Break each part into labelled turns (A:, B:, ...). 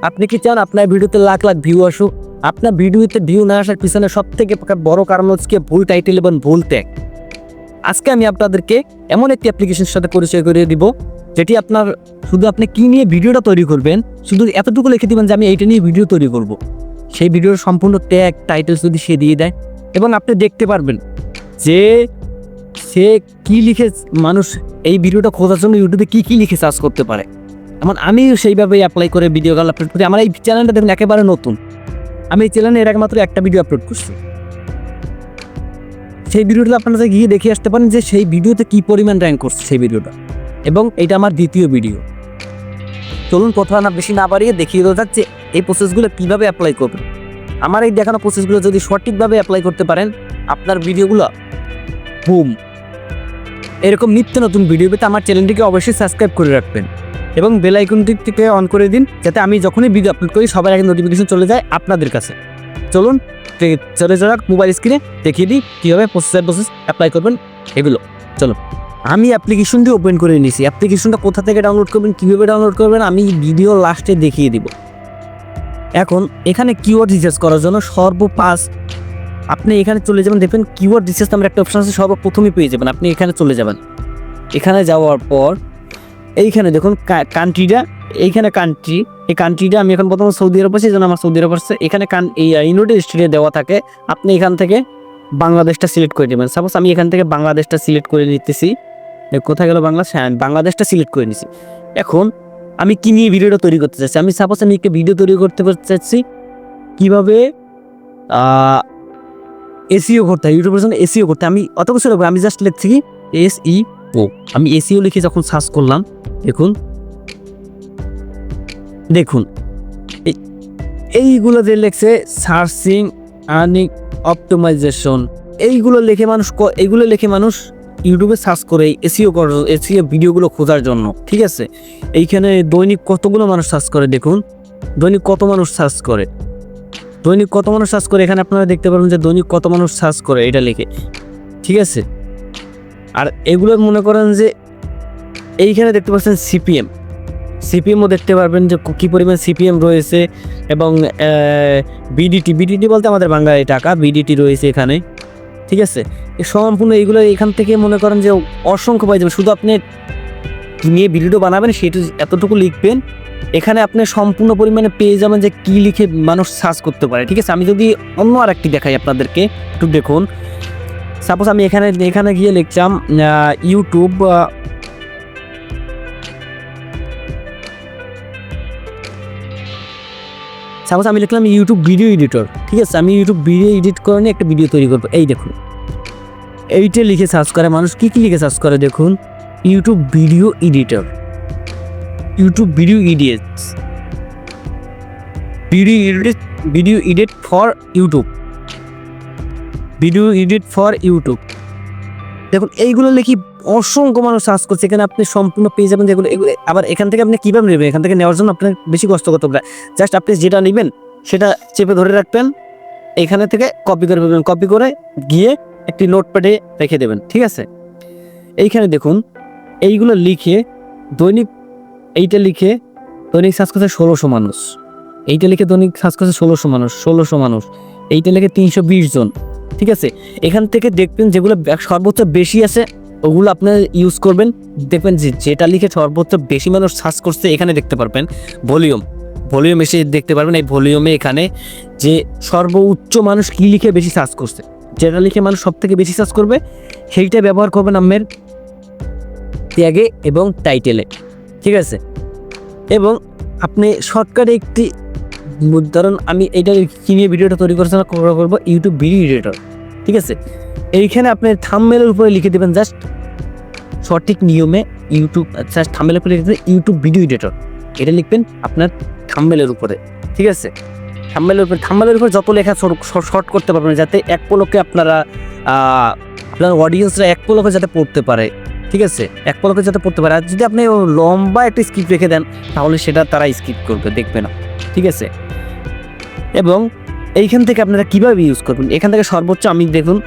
A: আপনি কি চান আপনার ভিডিওতে লাখ লাখ ভিউ আসুক? আপনার ভিডিওতে ভিউ না আসার পিছনে সবথেকে বড় কারণ হচ্ছে ভুল টাইটেল এবং ভুল ট্যাগ। আজকে আমি আপনাদেরকে এমন একটি অ্যাপ্লিকেশনের সাথে পরিচয় করিয়ে দিব, যেটি আপনার শুধু আপনি কী নিয়ে ভিডিওটা তৈরি করবেন শুধু এতটুকু লিখে দিবেন যে আমি এইটা নিয়ে ভিডিও তৈরি করব। সেই ভিডিওর সম্পূর্ণ ট্যাগ টাইটেল যদি সে দিয়ে দেয় এবং আপনি দেখতে পারবেন যে সে কি লিখে মানুষ এই ভিডিওটা খোঁজার জন্য ইউটিউবে কি লিখে সার্চ করতে পারে। এমন আমিও সেইভাবেই অ্যাপ্লাই করে ভিডিওগুলো আপলোড করি। আমার এই চ্যানেলটা দেখুন একেবারে নতুন। আমি এই চ্যানেলে এর আগে মাত্র একটা ভিডিও আপলোড করছি। সেই ভিডিওটা আপনারা গিয়ে দেখে আসতে পারেন যে সেই ভিডিওতে কী পরিমাণ র্যাঙ্ক করছে সেই ভিডিওটা, এবং এটা আমার দ্বিতীয় ভিডিও। চলুন কথা না বেশি না বাড়িয়ে দেখিয়ে দেওয়া যাচ্ছে এই প্রসেসগুলো কীভাবে অ্যাপ্লাই করবেন। আমার এই দেখানো প্রসেসগুলো যদি সঠিকভাবে অ্যাপ্লাই করতে পারেন, আপনার ভিডিওগুলো বুম। এরকম নিত্য নতুন ভিডিও পেতে আমার চ্যানেলটিকে অবশ্যই সাবস্ক্রাইব করে রাখবেন এবং বেল আইকনটিকে অন করে দিন, যাতে আমি যখনই ভিডিও আপলোড করি সবার আগে নোটিফিকেশন চলে যায় আপনাদের কাছে। চলুন চলে যাক মোবাইল স্ক্রিনে দেখিয়ে দিই কীভাবে প্রসেস অ্যাপ্লাই করবেন এগুলো। চলো, আমি অ্যাপ্লিকেশনটি ওপেন করে নিয়েছি। অ্যাপ্লিকেশনটা কোথা থেকে ডাউনলোড করবেন, কীভাবে ডাউনলোড করবেন আমি ভিডিও লাস্টে দেখিয়ে দিব। এখন এখানে কিওয়ার্ড রিসার্চ করার জন্য আপনি এখানে চলে যাবেন, দেখবেন কিওয়ার্ড রিসার্চ নামের একটা অপশন আছে, সর্বপ্রথমে পেয়ে যাবেন। আপনি এখানে চলে যাবেন। এখানে যাওয়ার পর এইখানে দেখুন কান্ট্রিটা, এইখানে কান্ট্রি, এই কান্ট্রিটা আমি এখন প্রথমে সৌদি আরব আছি, এই জন্য আমার সৌদি আরব আসছে। এখানে এই ইউনাইটেড স্টেটে দেওয়া থাকে। আপনি এখান থেকে বাংলাদেশটা সিলেক্ট করে দেবেন। সাপোজ আমি এখান থেকে বাংলাদেশটা সিলেক্ট করে নিতেছি। কোথায় গেল বাংলাদেশ? হ্যাঁ, বাংলাদেশটা সিলেক্ট করে নিছি। এখন আমি কি নিয়ে ভিডিওটা তৈরি করতে চাচ্ছি, আমি সাপোজ আমি একটা ভিডিও তৈরি করতে চাচ্ছি কীভাবে এসইও করতে হয়, ইউটিউবের জন্য এসইও করতে। আমি অত কিছু লাগবে, আমি জাস্ট লিখছি কি এসইও। আমি এসইও লিখে যখন সার্চ করলাম, দেখুন এইগুলো যে লেখছে সার্চিং, আর্নিং, অপটিমাইজেশন, এইগুলো লিখে মানুষ ইউটিউবে সার্চ করে এসইও ভিডিওগুলো খোঁজার জন্য। ঠিক আছে, এইখানে দৈনিক কতগুলো মানুষ সার্চ করে, দেখুন দৈনিক কত মানুষ সার্চ করে, এখানে আপনারা দেখতে পারবেন যে দৈনিক কত মানুষ সার্চ করে এটা লিখে। ঠিক আছে, আর এগুলো মনে করেন যে এইখানে দেখতে পাচ্ছেন সিপিএমও দেখতে পারবেন যে কী পরিমাণ সিপিএম রয়েছে, এবং বিডিটি বলতে আমাদের বাংলায় টাকা, বিডিটি রয়েছে এখানে। ঠিক আছে, সম্পূর্ণ এইগুলো এখান থেকে মনে করেন যে অসংখ্য পাই যাবে। শুধু আপনি নিয়ে ভিডিও বানাবেন সেটা এতটুকু লিখবেন, এখানে আপনি সম্পূর্ণ পরিমাণে পেয়ে যাবেন যে কী লিখে মানুষ সার্চ করতে পারে। ঠিক আছে, আমি যদি অন্য আর একটি দেখাই আপনাদেরকে, একটু দেখুন। সাপোজ আমি এখানে গিয়ে লিখলাম ইউটিউব ভিডিও এডিটর। ঠিক আছে, আমি ইউটিউব ভিডিও এডিট করে নিয়ে একটা ভিডিও তৈরি করবো। এই দেখুন এইটা লিখে সার্চ করে মানুষ, কী লিখে সার্চ করে দেখুন, YouTube video editor, video edit for YouTube, দেখুন এইগুলো লিখি অসংখ্য মানুষ সার্চ করছে। এখানে আপনি সম্পূর্ণ পেয়ে যাবেন যেগুলো। আবার এখান থেকে আপনি কীভাবে নেবেন, এখান থেকে নেওয়ার জন্য আপনার বেশি কষ্ট করতে হবে। জাস্ট আপনি যেটা নেবেন সেটা চেপে ধরে রাখবেন, এখানে থেকে কপি করে গিয়ে একটি নোটপ্যাডে রেখে দেবেন। ঠিক আছে, এইখানে দেখুন এইগুলো লিখে দৈনিক সার্চ করছে 1600 মানুষ, এইটা লিখে দৈনিক সার্চ করছে 1600 মানুষ, এইটা লিখে 320 জন। ঠিক আছে, এখান থেকে দেখবেন যেগুলো সর্বোচ্চ বেশি আছে ওগুলো আপনার ইউজ করবেন। দেখবেন যেটা লিখে সর্বোচ্চ বেশি মানুষ সার্চ করছে, এখানে দেখতে পারবেন ভলিউম এসে দেখতে পারবেন। এই ভলিউমে এখানে যে সর্বোচ্চ মানুষ কী লিখে বেশি সার্চ করছে, যেটা লিখে মানুষ সব থেকে বেশি সার্চ করবে সেইটা ব্যবহার করবেন আপনার ট্যাগে এবং টাইটেলে। ঠিক আছে, এবং আপনি শর্টকাটে একটি, ধরুন আমি এইটা কি নিয়ে ভিডিওটা তৈরি করবো ইউটিউব ভিডিও এডিটর। ঠিক আছে, এইখানে আপনি থাম্বনেলের উপরে লিখে দেবেন জাস্ট সঠিক নিয়মে থাম্বনেলের উপরে লিখে দেবেন ইউটিউব ভিডিও এডিটর, এটা লিখবেন আপনার থাম্বনেলের উপরে। ঠিক আছে, থাম্বনেলের উপরে যত লেখা শর্ট করতে পারবেন, যাতে এক পলকে আপনার অডিয়েন্সরা এক পলকে যাতে পড়তে পারে। ঠিক আছে, এক পলকে যাতে পড়তে পারে। আর যদি আপনি লম্বা একটা স্ক্রিপ্ট রেখে দেন তাহলে সেটা তারা স্কিপ করবে, দেখবে না। ঠিক আছে, এবং এইখান থেকে আপনারা কীভাবে ইউজ করবেন, এখান থেকে সর্বোচ্চ আমি দেখুন,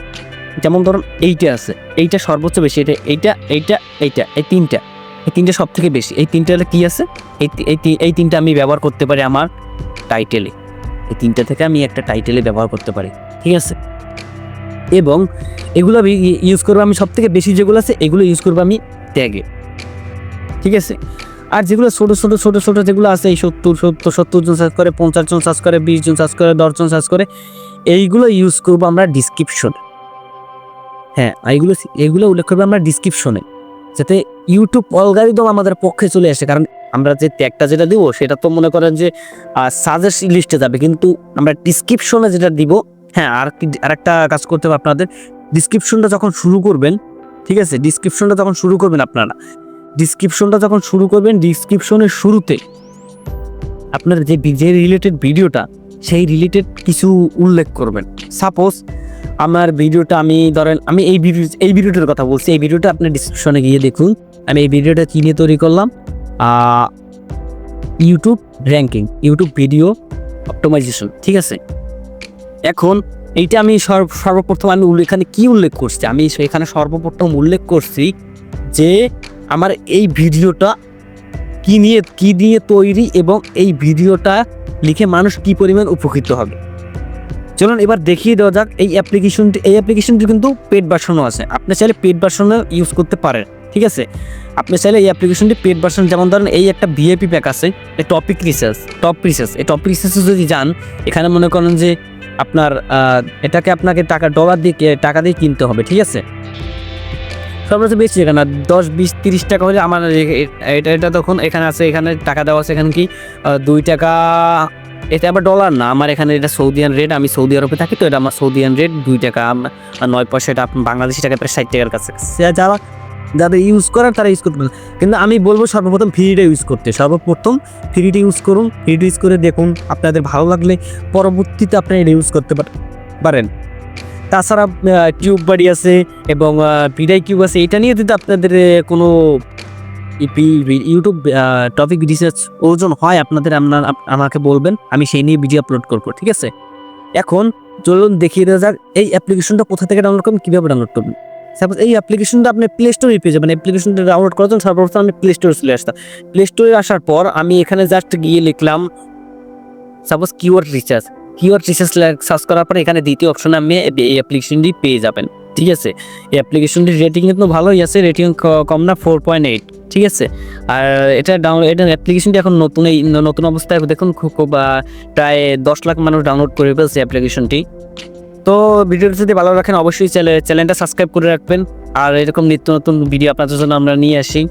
A: যেমন ধরুন এইটা আছে, এইটা সর্বোচ্চ বেশি, এই তিনটা সব থেকে বেশি। এই তিনটা কী আছে, এই তিনটা আমি ব্যবহার করতে পারি আমার টাইটেলে। এই তিনটা থেকে আমি একটা টাইটেলে ব্যবহার করতে পারি, ঠিক আছে। এবং এগুলো আমি ইউজ করবো, আমি সব থেকে বেশি যেগুলো আছে এগুলো ইউজ করবো আমি ট্যাগে, ঠিক আছে। আর যেগুলো ছোটো ছোটো যেগুলো আছে, এই 70 জন সার্চ করে, 50 জন সার্চ করে, 20 জন সার্চ করে, 10 জন সার্চ করে, এইগুলো ইউজ করবো আমরা ডিসক্রিপশনে। হ্যাঁ, এগুলো উল্লেখ করবো আমরা ডিসক্রিপশনে, যাতে ইউটিউব অ্যালগরিদম আমাদের পক্ষে চলে আসে। কারণ আমরা যে ট্যাগটা যেটা দিব সেটা তো মনে করেন যে সাজেস্ট লিস্টে যাবে, কিন্তু আমরা ডিসক্রিপশনে যেটা দিব, হ্যাঁ, আরেকটা কাজ করতে হবে আপনাদের। ডিসক্রিপশনটা যখন শুরু করবেন, ঠিক আছে, ডিসক্রিপশনটা যখন শুরু করবেন ডিসক্রিপশনের শুরুতে আপনার যে রিলেটেড ভিডিওটা, সেই রিলেটেড কিছু উল্লেখ করবেন। সাপোজ আমার ভিডিওটা, আমি এই ভিডিওটার কথা বলছি, এই ভিডিওটা আপনি ডিসক্রিপশনে গিয়ে দেখুন। আমি এই ভিডিওটা কি নিয়ে তৈরি করলাম, YouTube ranking, YouTube video optimisation, ঠিক আছে। এখন এইটা আমি সর্বপ্রথম আমি এখানে কি উল্লেখ করছি, আমি এখানে সর্বপ্রথম উল্লেখ করছি যে আমার এই ভিডিওটা কি নিয়ে তৈরি, এবং এই ভিডিওটা লিখে মানুষ কি পরিমাণ উপকৃত হবে। চলুন এবার দেখিয়ে দেওয়া যাক এই অ্যাপ্লিকেশনটি কিন্তু পেড ভার্সনও আছে, আপনি চাইলে পেড ভার্সনও ইউজ করতে পারেন, ঠিক আছে। আপনি চাইলে এই অ্যাপ্লিকেশনটি পেড ভার্সন, যেমন ধরেন এই একটা ভিআইপি প্যাক আছে, টপ রিসার্চ, এই টপ রিসার্চে যদি যান, এখানে মনে করেন যে আপনাকে $10 দিয়ে কিনতে হবে, ঠিক আছে। সর্বোচ্চ বেশি এখানে 10, 20, 30 টাকা হলে আমার এটা তখন এখানে আছে, এখানে টাকা দেওয়া আছে, এখানে কি $2, এটা আবার ডলার না, আমার এখানে এটা সৌদিয়ান রেট, আমি সৌদি আরবে থাকি, তো এটা আমার সৌদিয়ান রেট $2.09, এটা বাংলাদেশি টাকা প্রায় 60 টাকার কাছে। যাদের ইউজ করার তারা ইউজ করতে পারে, কিন্তু আমি বলবো সর্বপ্রথম ফ্রিটা ইউজ করতে। ফ্রিটা ইউজ করুন, ফ্রিটা ইউজ করে দেখুন, আপনাদের ভালো লাগলে পরবর্তীতে আপনারা এটা ইউজ করতে পারেন। তাছাড়া টিউব বাড়ি আছে এবং ভিডাই কিউব আছে, এটা নিয়ে যদি আপনাদের কোনো ইউটিউব টপিক রিসার্চ ওজন হয় আমাকে বলবেন, আমি সেই নিয়ে ভিডিও আপলোড করবো, ঠিক আছে। এখন চলুন দেখিয়ে দেওয়া যাক এই অ্যাপ্লিকেশনটা কোথা থেকে ডাউনলোড করবেন, কীভাবে ডাউনলোড করবেন। সাপোজ এই অ্যাপ্লিকেশনটা আপনি প্লে স্টোরে পেয়ে যাবেন। অ্যাপ্লিকেশনটা ডাউনলোড করার জন্য সর্বপ্রথম আমি প্লে স্টোরে চলে আসতাম। প্লে স্টোরে আসার পর আমি এখানে জাস্ট গিয়ে লিখলাম সাপোজ কিওয়ার্ড রিসার্চ সার্চ করার পরে এখানে দ্বিতীয় অপশনে আমি এই অ্যাপ্লিকেশনটি পেয়ে যাবেন, ঠিক আছে। এই অ্যাপ্লিকেশনটির রেটিং কিন্তু ভালোই আছে, রেটিং কম না, 4.8, ঠিক আছে। আর এটা অ্যাপ্লিকেশনটি এখন নতুন অবস্থায় দেখুন প্রায় 10 লাখ মানুষ ডাউনলোড করে ফেলছে অ্যাপ্লিকেশনটি। তো ভিডিওটি যদি ভালো রাখেন অবশ্যই চ্যানেলটা সাবস্ক্রাইব করে রাখবেন, আর এরকম নিত্য নতুন ভিডিও আপনাদের জন্য আমরা নিয়ে আসি।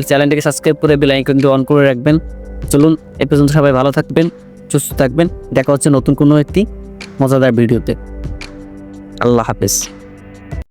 A: চ্যানেলটাকে সাবস্ক্রাইব করে বেল আইকনটি অন করে রাখবেন। চলুন এ পর্যন্ত সবাই ভালো থাকবেন, সুস্থ থাকবেন, দেখা হচ্ছে নতুন কোনো একটি মজাদার ভিডিওতে। আল্লাহ হাফেজ।